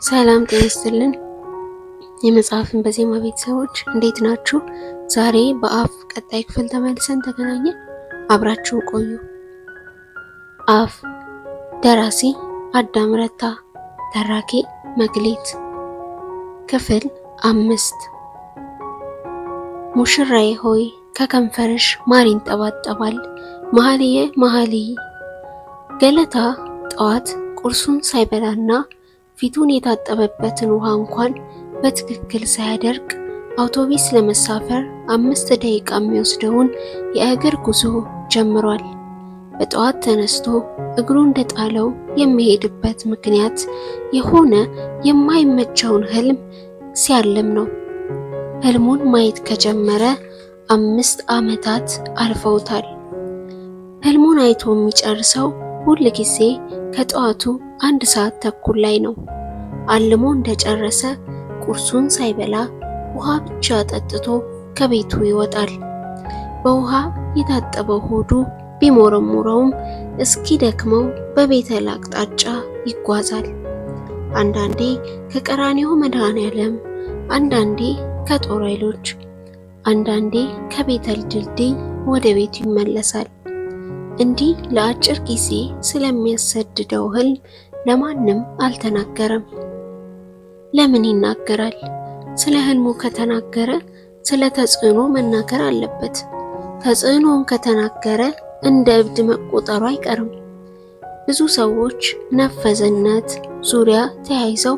ሰላም ጤና ይስጥልን። የመጽሐፍን በዜማ ቤተሰቦች እንዴት ናችሁ? ዛሬ በአፍ ቀጣይ ክፍል ተመልሰን ተገናኘን። አብራችሁን ቆዩ። አፍ ደራሲ አዳም ረታ፣ ተራኪ መክሊት። ክፍል 5። ሙሽራዬ ሆይ ከከንፈርሽ ማር ይንጠባጠባል። መኃልየ መኃልይ። ገለታ ጠዋት ቁርሱን ሳይበላና ፊቱን የታጠበበትን ውሃ እንኳን በትክክል ሳያደርግ አውቶቡስ ለመሳፈር 5 ደቂቃ የሚወስደውን የእግር ጉዞ ጀምሯል። በጠዋት ተነስቶ እግሩ እንደጣለው የሚሄድበት ምክንያት የሆነ የማይመቸውን ህልም ሲያልም ነው። ህልሙን ማየት ከጀመረ 5 ዓመታት አልፈውታል። ህልሙን አይቶ የሚጨርሰው ሁል ጊዜ ከጠዋቱ 1 ሰዓት ተኩል ላይ ነው። አልሞ እንደጨረሰ ቁርሱን ሳይበላ ውሃ ብቻ ጠጥቶ ከቤቱ ይወጣል። በውሃ የታጠበው ሆዱ ቢሞረሙረውም እስኪደክመው በቤተል አቅጣጫ ይጓዛል። አንዳንዴ ከቀራንዮ መድኃኔዓለም፣ አንዳንዴ ከጦር ኃይሎች፣ አንዳንዴ ከቤተል ድልድይ ወደ ቤቱ ይመለሳል። እንዲህ ለአጭር ጊዜ ስለሚያሰድደው ህልም ለማንም አልተናገረም። ለምን ይናገራል? ስለ ህልሙ ከተናገረ ስለ ተጽዕኖ መናገር አለበት። ተጽዕኖውን ከተናገረ እንደ እብድ መቆጠሩ አይቀርም። ብዙ ሰዎች ነፈዘነት ዙሪያ ተያይዘው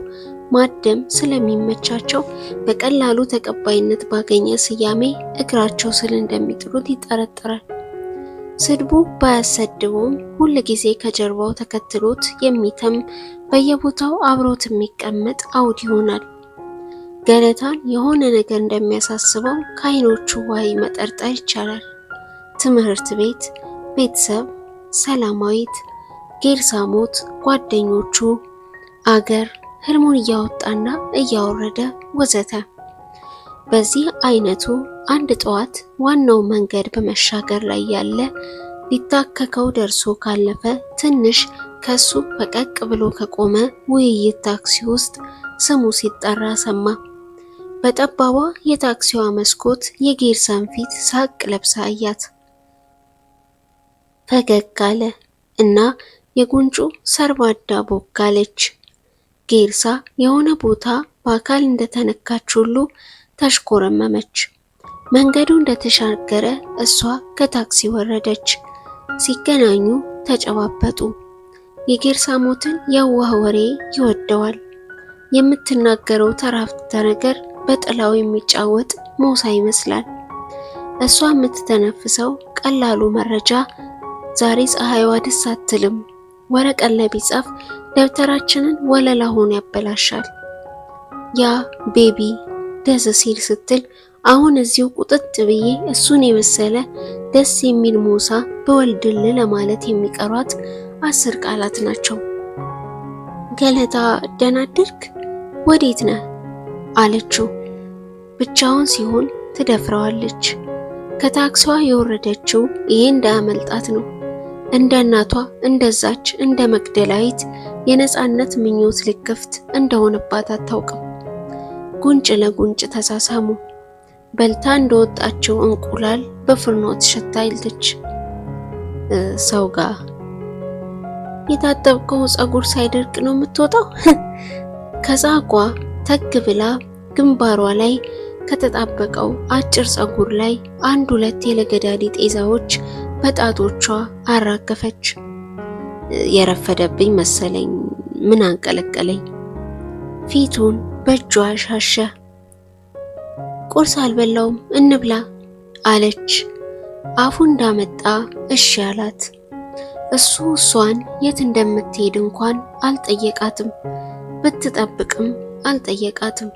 ማደም ስለሚመቻቸው በቀላሉ ተቀባይነት ባገኘ ስያሜ እግራቸው ስር እንደሚጥሉት ይጠረጠራል። ስድቡ ባያሰድበውም ሁል ጊዜ ከጀርባው ተከትሎት የሚተም በየቦታው አብሮት የሚቀመጥ አውድ ይሆናል። ገለታን የሆነ ነገር እንደሚያሳስበው ከዓይኖቹ ዋይ መጠርጠር ይቻላል። ትምህርት ቤት፣ ቤተሰብ፣ ሰላማዊት፣ ጌርሳሞት፣ ጓደኞቹ፣ አገር፣ ህልሙን እያወጣና እያወረደ ወዘተ። በዚህ አይነቱ አንድ ጠዋት ዋናው መንገድ በመሻገር ላይ ያለ ሊታከከው ደርሶ ካለፈ ትንሽ ከሱ ፈቀቅ ብሎ ከቆመ ውይይት ታክሲ ውስጥ ስሙ ሲጠራ ሰማ። በጠባቧ የታክሲዋ መስኮት የጌርሳን ፊት ሳቅ ለብሳ አያት። ፈገግ አለ እና የጉንጩ ሰርባዳ ቦጋለች። ጌርሳ የሆነ ቦታ በአካል እንደተነካች ሁሉ ተሽኮረመመች። መንገዱ እንደተሻገረ እሷ ከታክሲ ወረደች። ሲገናኙ ተጨባበጡ። የጌርሳሞትን የዋህ ወሬ ይወደዋል። የምትናገረው ተራፍተ ነገር በጥላው የሚጫወት ሞሳ ይመስላል። እሷ የምትተነፍሰው ቀላሉ መረጃ ዛሬ ፀሐይዋ ደስ አትልም፣ ወረቀት ላይ ቢጻፍ ደብተራችንን ወለላ ሆኖ ያበላሻል። ያ ቤቢ ደስ ሲል ስትል አሁን እዚሁ ቁጥጥ ብዬ እሱን የመሰለ ደስ የሚል ሞሳ በወልድል ለማለት የሚቀሯት 10 ቃላት ናቸው። ገለታ ደህና አደርክ? ወዴት ነህ? አለችው። ብቻውን ሲሆን ትደፍረዋለች። ከታክሲዋ የወረደችው ይሄ እንዳያመልጣት ነው። እንደ እናቷ እንደዛች እንደ መግደላዊት የነጻነት ምኞት ልክፍት እንደሆነባት አታውቅም። ጉንጭ ለጉንጭ ተሳሳሙ። በልታ እንደወጣቸው እንቁላል በፍርኖ ትሸታለች። ሰው ጋር የታጠብከው ፀጉር ሳይደርቅ ነው የምትወጣው? ከዛጓ ተግ ብላ ግንባሯ ላይ ከተጣበቀው አጭር ፀጉር ላይ 1-2 የለገዳዲ ጤዛዎች በጣቶቿ አራገፈች። የረፈደብኝ መሰለኝ፣ ምን አንቀለቀለኝ። ፊቱን በእጇ ሻሸ። ቁርስ አልበላውም እንብላ አለች። አፉ እንዳመጣ እሺ አላት። እሱ እሷን የት እንደምትሄድ እንኳን አልጠየቃትም። ብትጠብቅም አልጠየቃትም።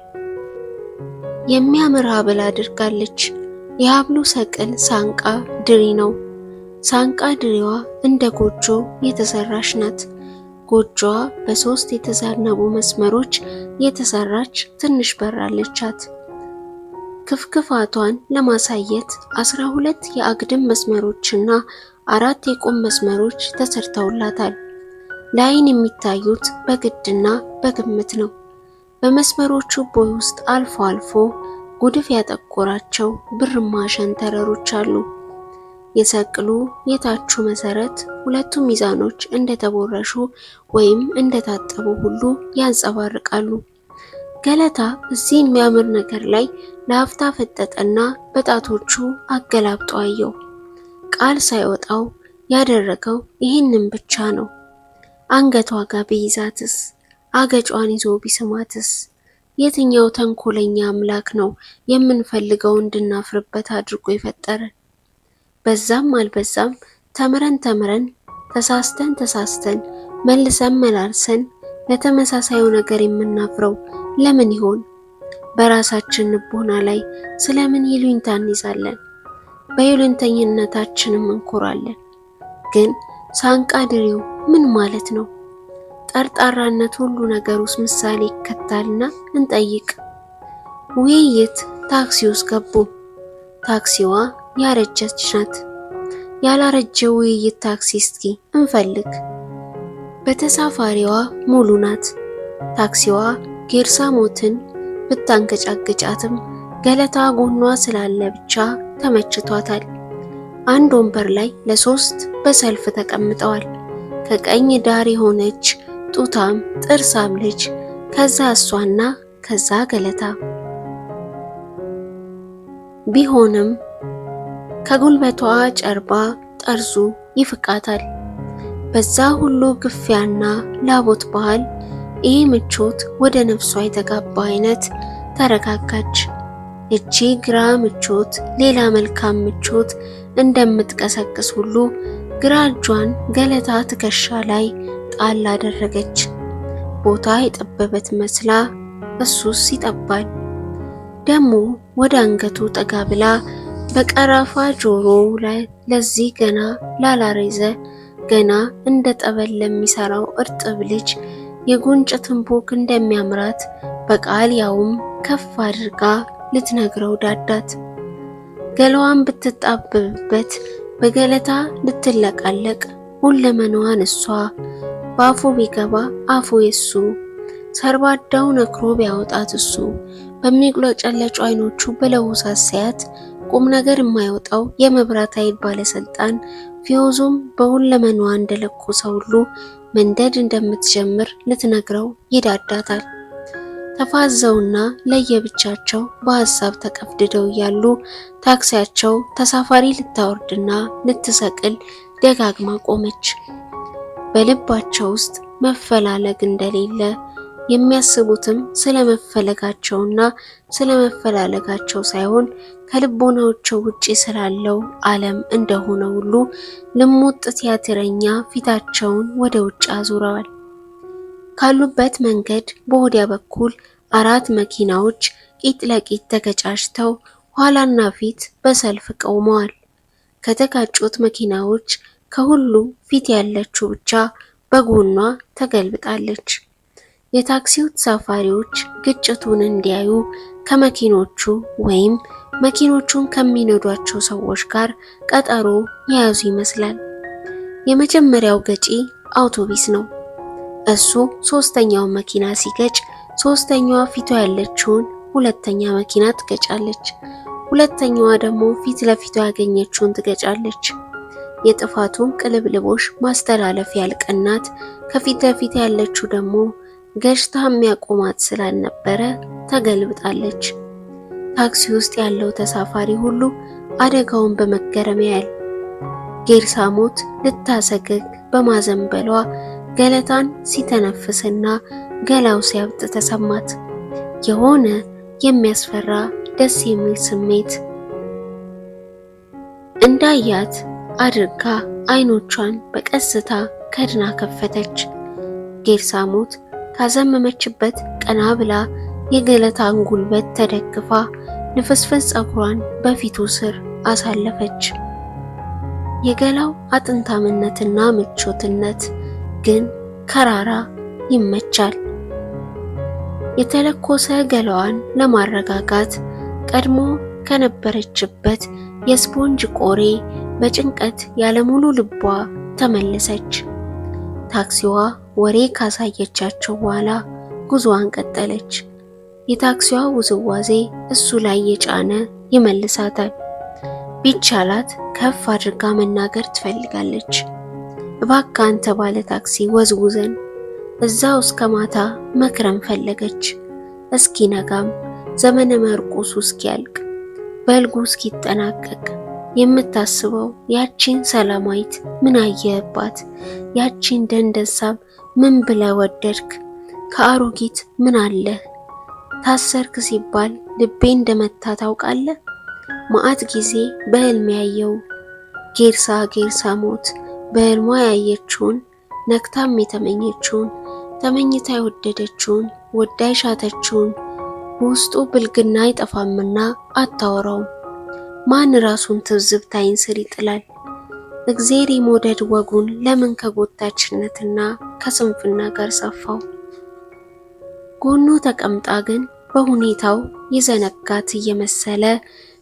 የሚያምር ሀብል አድርጋለች። የሀብሉ ሰቅል ሳንቃ ድሪ ነው። ሳንቃ ድሪዋ እንደ ጎጆ የተሰራች ናት። ጎጆዋ በ3 የተዛነቡ መስመሮች የተሰራች ትንሽ በር አለቻት። ክፍክፋቷን ለማሳየት 12 የአግድም መስመሮችና 4 የቁም መስመሮች ተሰርተውላታል። ለዓይን የሚታዩት በግድና በግምት ነው። በመስመሮቹ ቦይ ውስጥ አልፎ አልፎ ጉድፍ ያጠቆራቸው ብርማ ሸንተረሮች አሉ። የሰቅሉ የታቹ መሰረት ሁለቱም ሚዛኖች እንደተቦረሹ ወይም እንደታጠቡ ሁሉ ያንጸባርቃሉ። ገለታ እዚህ የሚያምር ነገር ላይ ለአፍታ ፈጠጠና በጣቶቹ አገላብጦ አየው። ቃል ሳይወጣው ያደረገው ይህንን ብቻ ነው። አንገቷ ጋር ቢይዛትስ? አገጯን ይዞ ቢስማትስ? የትኛው ተንኮለኛ አምላክ ነው የምንፈልገው እንድናፍርበት አድርጎ የፈጠረን? በዛም አልበዛም ተምረን ተሳስተን መልሰን መላልሰን ለተመሳሳዩ ነገር የምናፍረው ለምን ይሆን? በራሳችን ልቦና ላይ ስለምን ይሉኝታ እንይዛለን? በይሉኝተኝነታችንም እንኮራለን። ግን ሳንቃ ድሪው ምን ማለት ነው? ጠርጣራነት ሁሉ ነገር ውስጥ ምሳሌ ይከታልና እንጠይቅ። ውይይት ታክሲ ውስጥ ገቡ። ታክሲዋ ያረጀች ናት። ያላረጀ ውይይት ታክሲ እስኪ እንፈልግ። በተሳፋሪዋ ሙሉ ናት። ታክሲዋ ጌርሳሞትን ብታንገጫግጫትም ገለታ ጎኗ ስላለ ብቻ ተመችቷታል። አንድ ወንበር ላይ ለ3 በሰልፍ ተቀምጠዋል። ከቀኝ ዳር የሆነች ጡታም ጥርሳም ልጅ፣ ከዛ እሷና ከዛ ገለታ። ቢሆንም ከጉልበቷ ጨርባ ጠርዙ ይፍቃታል። በዛ ሁሉ ግፊያና ላቦት ባህል ይህ ምቾት ወደ ነፍሷ የተጋባ አይነት ተረጋጋች። እቺ ግራ ምቾት ሌላ መልካም ምቾት እንደምትቀሰቅስ ሁሉ ግራ እጇን ገለታ ትከሻ ላይ ጣል አደረገች። ቦታ የጠበበት መስላ እሱስ ይጠባል። ደሞ ወደ አንገቱ ጠጋ ብላ በቀራፋ ጆሮው ላይ ለዚህ ገና ላላረዘ ገና እንደ ጠበል ለሚሰራው እርጥብ ልጅ የጉንጭ ትንቦክ እንደሚያምራት በቃል ያውም ከፍ አድርጋ ልትነግረው ዳዳት። ገላዋን ብትጣበብበት በገለታ ልትለቃለቅ ሁለመናዋን እሷ ባፉ ቢገባ አፉ የሱ ሰርባዳው ነክሮ ቢያወጣት እሱ በሚግሎጨለጩ አይኖቹ በለውሳት ሲያት ቁም ነገር የማይወጣው የመብራት ኃይል ባለስልጣን ፊዮዙም በሁለመናዋ እንደለኮሰ ሁሉ መንደድ እንደምትጀምር ልትነግረው ይዳዳታል። ተፋዘውና ለየብቻቸው በሐሳብ ተቀፍድደው ያሉ ታክሲያቸው ተሳፋሪ ልታወርድና ልትሰቅል ደጋግማ ቆመች። በልባቸው ውስጥ መፈላለግ እንደሌለ የሚያስቡትም ስለመፈለጋቸውና ስለመፈላለጋቸው ሳይሆን ከልቦናቸው ውጪ ስላለው ዓለም እንደሆነ ሁሉ ልሙጥ ቲያትረኛ ፊታቸውን ወደ ውጭ አዙረዋል። ካሉበት መንገድ በወዲያ በኩል 4 መኪናዎች ቂጥ ለቂጥ ተገጫጭተው ኋላና ፊት በሰልፍ ቆመዋል። ከተጋጩት መኪናዎች ከሁሉ ፊት ያለችው ብቻ በጎኗ ተገልብጣለች። የታክሲው ተሳፋሪዎች ግጭቱን እንዲያዩ ከመኪኖቹ ወይም መኪኖቹን ከሚነዷቸው ሰዎች ጋር ቀጠሮ የያዙ ይመስላል። የመጀመሪያው ገጪ አውቶቡስ ነው። እሱ 3ኛው መኪና ሲገጭ 3ኛዋ ፊቷ ያለችውን ሁለተኛ መኪና ትገጫለች። ሁለተኛዋ ደግሞ ፊት ለፊቷ ያገኘችውን ትገጫለች። የጥፋቱን ቅልብልቦሽ ማስተላለፍ ያልቀናት ከፊት ለፊት ያለችው ደግሞ ገጭታ የሚያቆማት ስላልነበረ ተገልብጣለች። ታክሲ ውስጥ ያለው ተሳፋሪ ሁሉ አደጋውን በመገረም ያያል። ጌርሳሞት ልታሰገግ በማዘንበሏ ገለታን ሲተነፍስና ገላው ሲያብጥ ተሰማት። የሆነ የሚያስፈራ ደስ የሚል ስሜት እንዳያት አድርጋ አይኖቿን በቀስታ ከድና ከፈተች። ጌርሳሞት ካዘመመችበት ቀና ብላ የገለታን ጉልበት ተደግፋ ንፍስፍስ ፀጉሯን በፊቱ ስር አሳለፈች። የገላው አጥንታምነትና ምቾትነት ግን ከራራ ይመቻል። የተለኮሰ ገላዋን ለማረጋጋት ቀድሞ ከነበረችበት የስፖንጅ ቆሬ በጭንቀት ያለሙሉ ልቧ ተመለሰች። ታክሲዋ ወሬ ካሳየቻቸው በኋላ ጉዞዋን ቀጠለች። የታክሲዋ ውዝዋዜ እሱ ላይ የጫነ ይመልሳታል። ቢቻላት ከፍ አድርጋ መናገር ትፈልጋለች። እባክህ አንተ ባለ ታክሲ ወዝውዘን። እዛው እስከ ማታ መክረም ፈለገች። እስኪነጋም ዘመነ መርቆሱ እስኪያልቅ በልጉ እስኪጠናቀቅ የምታስበው ያቺን ሰላማዊት ምን አየህባት? ያቺን ደንደሳም ምን ብለህ ወደድክ? ከአሮጊት ምን አለህ? ታሰርክ ሲባል ልቤ እንደመታ ታውቃለህ? መዓት ጊዜ በህልም ያየው ጌርሳ ጌርሳ ሞት በህልሟ ያየችውን ነክታም የተመኘችውን ተመኝታ የወደደችውን ወዳ የሻተችውን ውስጡ ብልግና አይጠፋምና አታወራውም። ማን ራሱን ትዝብት ዓይን ስር ይጥላል? እግዜር የመውደድ ወጉን ለምን ከጎታችነትና ከስንፍና ጋር ሰፋው? ጎኑ ተቀምጣ ግን በሁኔታው የዘነጋት እየመሰለ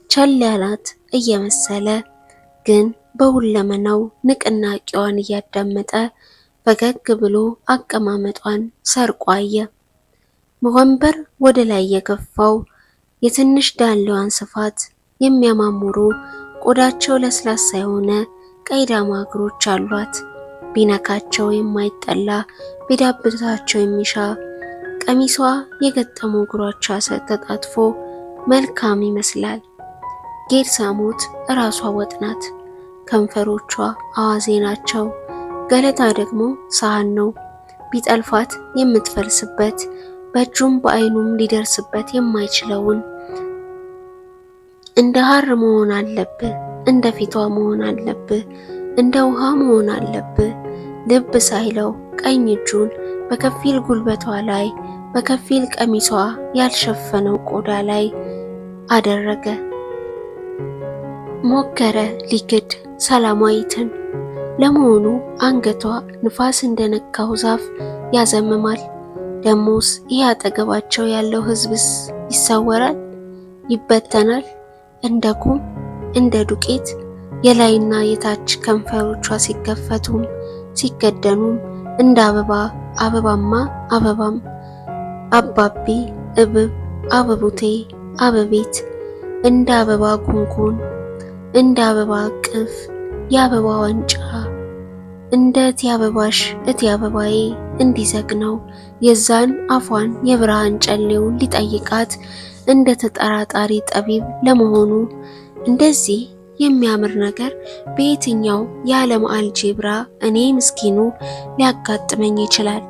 ቸል ያላት እየመሰለ ግን በሁለመናው ንቅናቄዋን እያዳመጠ ፈገግ ብሎ አቀማመጧን ሰርቆ አየ። ወንበር ወደ ላይ የገፋው የትንሽ ዳሌዋን ስፋት የሚያማምሩ ቆዳቸው ለስላሳ የሆነ ቀይ ዳማ እግሮች አሏት። ቢነካቸው የማይጠላ ቢዳብሳቸው የሚሻ ቀሚሷ የገጠሙ እግሮቿ ተጣጥፎ መልካም ይመስላል። ጌርሳሞት እራሷ ወጥ ናት። ከንፈሮቿ አዋዜ ናቸው። ገለታ ደግሞ ሳህን ነው። ቢጠልፋት የምትፈልስበት በእጁም በዓይኑም ሊደርስበት የማይችለውን እንደ ሐር መሆን አለብህ፣ እንደ ፊቷ መሆን አለብህ፣ እንደ ውሃ መሆን አለብህ። ልብ ሳይለው ቀኝ እጁን በከፊል ጉልበቷ ላይ በከፊል ቀሚሷ ያልሸፈነው ቆዳ ላይ አደረገ። ሞከረ ሊክድ ሰላማዊትን። ለመሆኑ አንገቷ ንፋስ እንደነካው ዛፍ ያዘምማል። ደሞስ ይህ አጠገባቸው ያለው ሕዝብስ ይሰወራል፣ ይበተናል። እንደ ጉም እንደ ዱቄት የላይና የታች ከንፈሮቿ ሲከፈቱም ሲከደኑም እንደ አበባ አበባማ አበባም አባቢ እብብ አበቡቴ አበቤት እንደ አበባ ጉንጉን እንደ አበባ ቅፍ የአበባ ዋንጫ እንደ እቴ አበባሽ እቴ አበባዬ እንዲዘግነው የዛን አፏን የብርሃን ጨሌውን ሊጠይቃት እንደ ተጠራጣሪ ጠቢብ ለመሆኑ እንደዚህ የሚያምር ነገር በየትኛው የዓለም አልጄብራ እኔ ምስኪኑ ሊያጋጥመኝ ይችላል?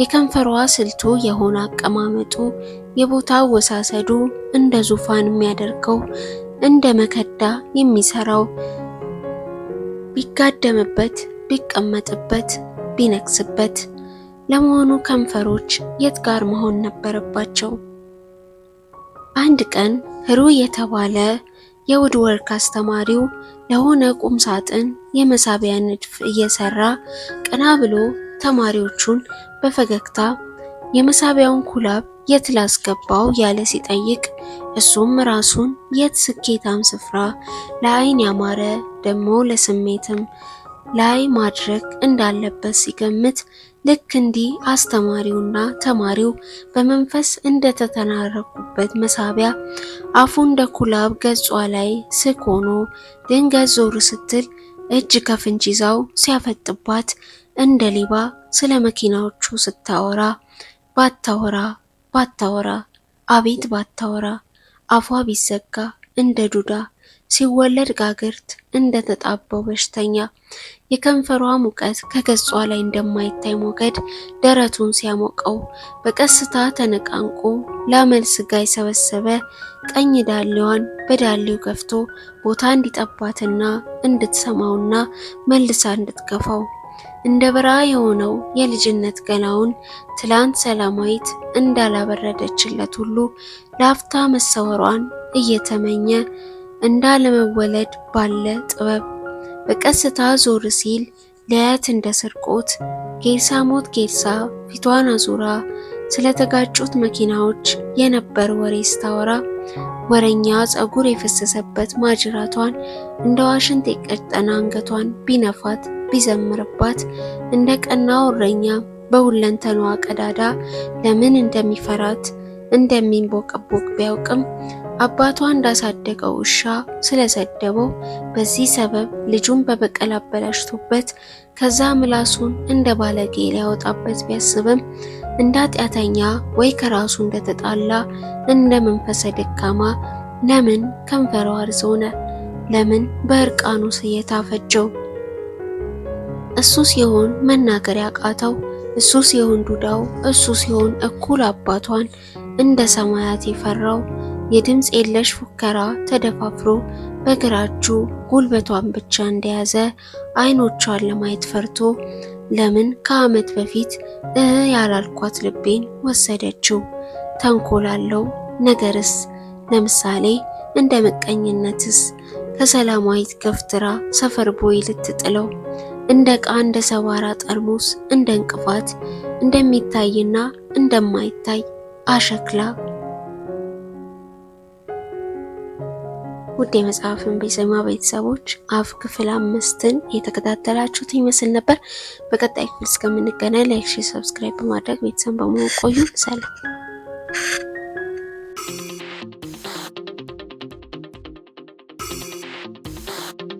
የከንፈሯ ስልቱ የሆነ አቀማመጡ የቦታው ወሳሰዱ እንደ ዙፋን የሚያደርገው እንደ መከዳ የሚሰራው ቢጋደምበት ቢቀመጥበት ቢነክስበት ለመሆኑ ከንፈሮች የት ጋር መሆን ነበረባቸው? አንድ ቀን ህሩይ የተባለ የውድ ወርክ አስተማሪው ለሆነ ቁም ሳጥን የመሳቢያ ንድፍ እየሰራ ቀና ብሎ ተማሪዎቹን በፈገግታ የመሳቢያውን ኩላብ የት ላስገባው ያለ ሲጠይቅ እሱም ራሱን የት ስኬታም ስፍራ ለዓይን ያማረ ደሞ ለስሜትም ላይ ማድረግ እንዳለበት ሲገምት ልክ እንዲህ አስተማሪውና ተማሪው በመንፈስ እንደተተናረኩበት መሳቢያ አፉ እንደ ኩላብ ገጿ ላይ ስክ ሆኖ ድንገት ዞር ስትል እጅ ከፍንጅ ይዛው ሲያፈጥባት እንደ ሊባ ስለ መኪናዎቹ ስታወራ ባታወራ አቤት ባታወራ አፏ ቢዘጋ እንደ ዱዳ ሲወለድ ጋግርት እንደ ተጣበው በሽተኛ የከንፈሯ ሙቀት ከገጿ ላይ እንደማይታይ ሞገድ ደረቱን ሲያሞቀው በቀስታ ተነቃንቆ ላመል ስጋ የሰበሰበ ቀኝ ዳሌዋን በዳሌው ገፍቶ ቦታ እንዲጠባትና እንድትሰማውና መልሳ እንድትገፋው እንደ በረሃ የሆነው የልጅነት ገላውን ትላንት ሰላማዊት እንዳላበረደችለት ሁሉ ላፍታ መሰወሯን እየተመኘ እንዳለመወለድ ባለ ጥበብ በቀስታ ዞር ሲል ለያት እንደ ስርቆት ጌርሳሞት ጌርሳ ፊቷን አዙራ ስለተጋጩት መኪናዎች የነበር ወሬ ስታወራ ወረኛ ጸጉር የፈሰሰበት ማጅራቷን እንደ ዋሽንት የቀጠነ አንገቷን ቢነፋት ቢዘምርባት እንደ ቀናው እረኛ በሁለንተናዋ ቀዳዳ ለምን እንደሚፈራት እንደሚንቦቀቦቅ ቢያውቅም አባቷ እንዳሳደገው ውሻ ስለሰደበው በዚህ ሰበብ ልጁን በበቀል አበላሽቶበት ከዛ ምላሱን እንደ ባለጌ ሊያወጣበት ቢያስብም እንደ ኃጢአተኛ ወይ ከራሱ እንደተጣላ እንደ መንፈሰ ደካማ ለምን ከንፈሯ አርዝ ሆነ? ለምን በእርቃኑ ስየት አፈጀው? እሱ ሲሆን መናገር ያቃተው፣ እሱ ሲሆን ዱዳው፣ እሱ ሲሆን እኩል አባቷን እንደ ሰማያት የፈራው የድምፅ የለሽ ፉከራ ተደፋፍሮ በግራ እጁ ጉልበቷን ብቻ እንደያዘ አይኖቿን ለማየት ፈርቶ ለምን ከዓመት በፊት ያላልኳት ልቤን ወሰደችው? ተንኮላለው ነገርስ ለምሳሌ እንደ ምቀኝነትስ ከሰላማዊት ገፍትራ ሰፈር ቦይ ልትጥለው እንደ ዕቃ እንደ ሰባራ ጠርሙስ እንደ እንቅፋት እንደሚታይና እንደማይታይ አሸክላ። ውድ የመጽሐፍን ቤተሰማ ቤተሰቦች አፍ ክፍል 5ን የተከታተላችሁት ይመስል ነበር። በቀጣይ ክፍል እስከምንገናኝ ላይክ፣ ሼር፣ ሰብስክራይብ በማድረግ ቤተሰብ በመሆን ቆዩ። ሰላም።